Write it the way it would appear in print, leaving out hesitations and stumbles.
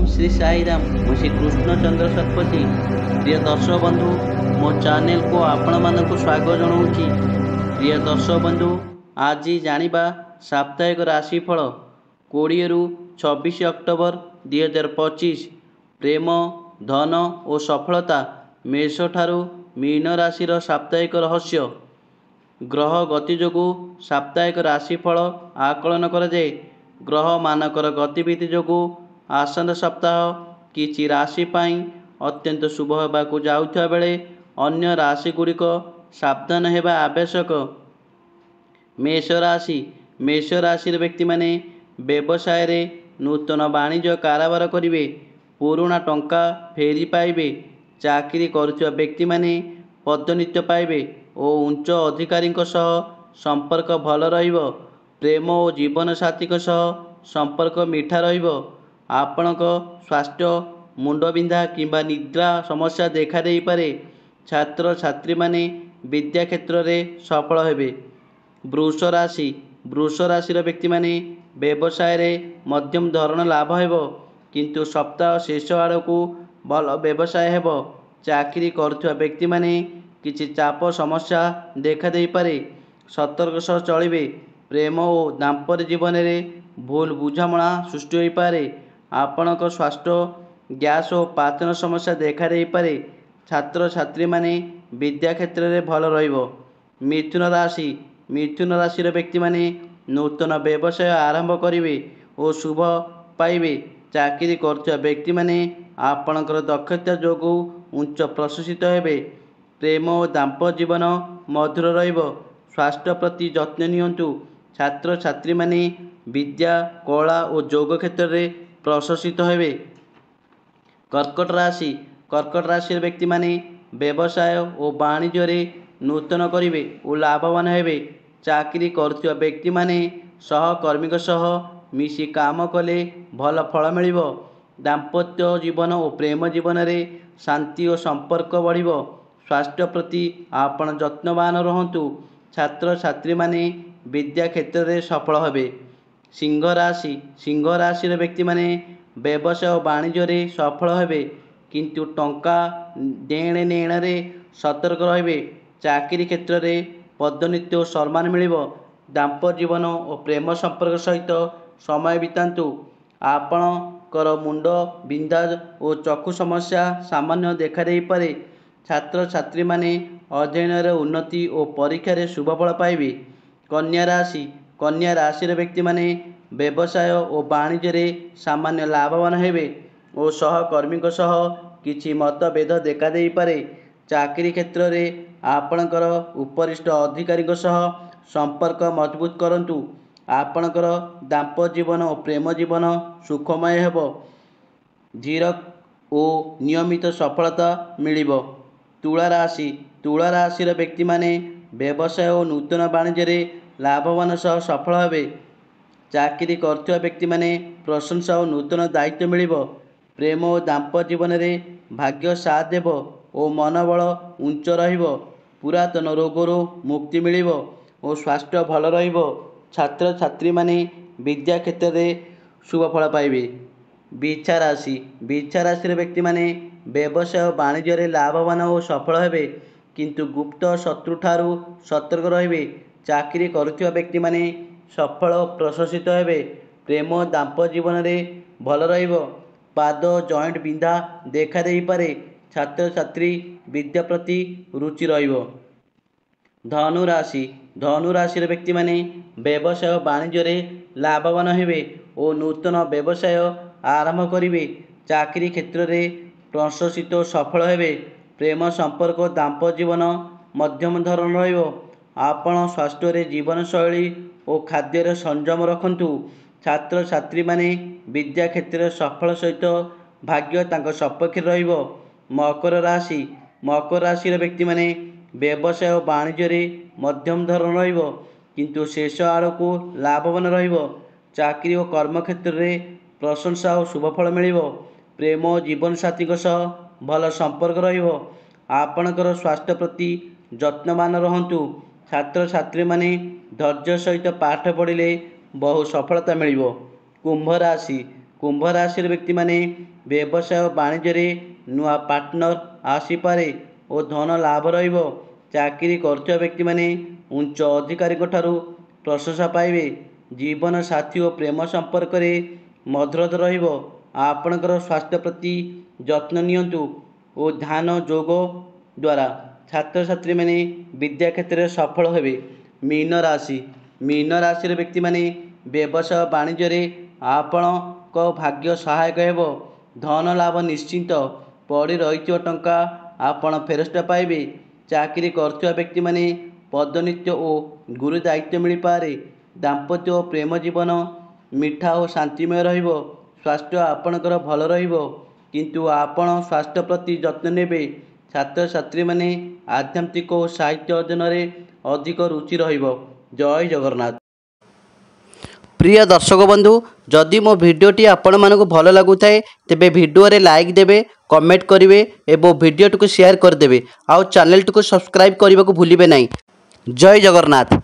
श्री साईराम मु श्री कृष्णचंद्र शतपथी। प्रिय दर्शक बंधु, मो चैनल को आपण मानक स्वागत जनाऊँगी। प्रिय दर्शक बंधु, आज जानिबा साप्ताहिक राशिफल 20 रु 26 अक्टोबर 2025। प्रेम, धन और सफलता मेष ठारू मीन राशि साप्ताहिक रहस्य। ग्रह गति जोगु साप्ताहिक राशिफल आकलन कराए। ग्रह मानकर गतिविधि जोगु आसन्न सप्ताह किछि राशि पाई अत्यंत शुभ होबाकु जाउथबा बेले अन्य राशि गुड़िक सावधान हेबा आवश्यक। मेष राशि व्यक्ति माने व्यवसाय रे नूतन वाणिज्य कारोबार करिवे। पुराना टंका फेरी पाइबे। चाकरी करुवा व्यक्ति माने पदोन्नति पाइबे और उच्च अधिकारी संपर्क भल रहिबो। प्रेम और जीवन साथी संपर्क मीठा रहिबो। आपणक स्वास्थ्य मुंडबिंधा किंबा निद्रा समस्या देखा देई पारे। छात्र छात्री माने विद्या क्षेत्र में सफल हेबे। वृष राशि व्यक्ति माने व्यवसाय रे मध्यम धरण लाभ हेबो, किंतु सप्ताह शेष आड़कू भल व्यवसाय हेबो। चाकरी करुवा व्यक्ति माने किछि चाप समस्या देखा देई पारे। सतर्क सह चलिबे। प्रेम और दाम्पत्य जीवन में भूल बुझामणा सृष्टि होई पारे। आपणक स्वास्थ्य गैस और पाचन समस्या देखा देई पारे। छात्र छात्री माने विद्या क्षेत्र में भल रहिबो। मिथुन राशि व्यक्ति माने नूतन व्यवसाय आरंभ करिवे और शुभ पाइबे। चाकरी करुवा व्यक्ति माने आपणकर दक्षता जोगु उच्च प्रशंसित हेबे। प्रेम और दाम्पत्य जीवन मधुर रहिबो। स्वास्थ्य प्रति जत्न नियंतु। छात्र छात्री माने विद्या कला और योग क्षेत्र में प्रशंसित हेबे। कर्कट राशि व्यक्ति माने व्यवसाय और वाणिज्य रे नूतन करिवे और लाभवान हेबे। चाकरी करुवा व्यक्ति माने सहकर्मी सह मिसी काम कले भल फल मिलिबो। दाम्पत्य जीवन और प्रेम जीवन रे शांति और संपर्क बढ़िबो। स्वास्थ्य प्रति आपण जत्नवान रहंतु। छात्र छात्री माने विद्या क्षेत्र में सफल हेबे। सिंह राशि व्यक्ति माने व्यवसाय और वाणिज्य रे सफल हेबे, किंतु टंका देणे नेण रे सतर्क रहिबे। चाकरी क्षेत्र में पदोन्नति और सम्मान मिलिबो। दाम्पत्य जीवन और प्रेम संपर्क सहित समय बितांतु। आपणकर मुंड बिंधा और चक्षु समस्या सामान्य देखा देई पारे। छात्र छात्री माने अध्ययन रे उन्नति और परीक्षा रे शुभ फल पाइबे। कन्या राशि व्यक्ति माने व्यवसाय और वाणिज्य रे सामान्य लाभवान हेबे और सहकर्मी सह किछि मतभेद देखा देई पारे। चाकरी क्षेत्र में आपणकर उपरिष्ठ अधिकारी सह संपर्क मजबूत करंतु। आपणकर दाम्पत्य जीवन और प्रेम जीवन सुखमय हेबो। धीर और नियमित सफलता मिलिबो। तुला राशि व्यक्ति माने व्यवसाय और नूतन वाणिज्य रे लाभवान सह सफल हेबे। चाकरी करुवा व्यक्ति माने प्रशंसा और नूतन दायित्व मिलिबो। प्रेम और दाम्पत्य जीवन रे भाग्य साथ देबो और मनोबल उच्च रहिबो। पुरातन रोगरू मुक्ति मिलिबो और स्वास्थ्य भल रहिबो। छात्र छात्री माने विद्या क्षेत्र में शुभ फल पाइबे। बिच्छा राशि व्यक्ति माने व्यवसाय और वाणिज्य रे लाभवान और सफल हेबे, किंतु गुप्त शत्रु ठारू सतर्क रहिबे। चाकरी करुवा व्यक्ति माने सफल और प्रशंसित हेबे। प्रेम और दाम्पत्य जीवन में भल रहिबो। पाद जॉइंट बिंधा देखा देई पारे। छात्र छात्री विद्या प्रति रुचि रहिबो। धनु राशि व्यक्ति माने व्यवसाय और वाणिज्य रे लाभवान हेबे और नूतन व्यवसाय आरंभ करिवे। चाकरी क्षेत्र में प्रशंसित और सफल हेबे। प्रेम संपर्क और दाम्पत्य जीवन मध्यम धरण रहिबो। आपण स्वास्थ्य रे जीवन शैली और खाद्य रे संयम रखंतु। छात्र छात्री माने विद्या क्षेत्र में सफल सहित भाग्य तांको सपक्ष रहिबो। मकर राशि व्यक्ति माने व्यवसाय और वाणिज्य रे मध्यम धरण रहिबो, किंतु शेष आड़कू लाभवान रहिबो। चाकरी और कर्म क्षेत्र में प्रशंसा और शुभफल मिलिबो। प्रेम और जीवन साथी सह भल संपर्क रहिबो। आपणकर स्वास्थ्य प्रति जत्नवान रहंतु। छात्र छात्री माने धैर्य सहित पाठ पढ़िले बहु सफलता मिलिबो। कुंभ राशि कुंभ राशि व्यक्ति माने व्यवसाय वाणिज्य नुआ पार्टनर आसीपारे और धन लाभ रहिबो। चाकरी करथुवा व्यक्ति माने उच्च अधिकारी ठारू प्रशंसा पाइबे। जीवन साथी और प्रेम संपर्क में मधुरता रहिबो। आपणकर स्वास्थ्य प्रति जत्न नियंतु और ध्यान योग द्वारा छात्र छात्री माने विद्या क्षेत्र में सफल हेबे। मीन राशि व्यक्ति माने व्यवसाय वाणिज्य आपण को भाग्य सहायक हेबो। धन लाभ निश्चिंत। पड़ी रही टंका आपण फेरस्त पाइबे। चाकरी करथुवा व्यक्ति माने पदोन्नति और गुरु दायित्व मिल पारे। दाम्पत्य और प्रेम जीवन मिठा और शांतिमय रहिबो। स्वास्थ्य आपणकर भल रहिबो किंतु आपण स्वास्थ्य प्रति जत्न नेबे। छात्र छात्री माने आध्यात्मिक और साहित्य अध्ययन में अधिक रुचि रहिबो। जय जगन्नाथ। प्रिय दर्शक बंधु, जदि मो भिडियोटी आपण मानक भल लगुଥାଏ तेबे भिडियो रे लाइक देबे, कमेंट करिवे एवं भिडियोटी को शेयर कर देबे। आउ चैनल को सब्सक्राइब करने को भूलिबे नहीं। जय जगन्नाथ।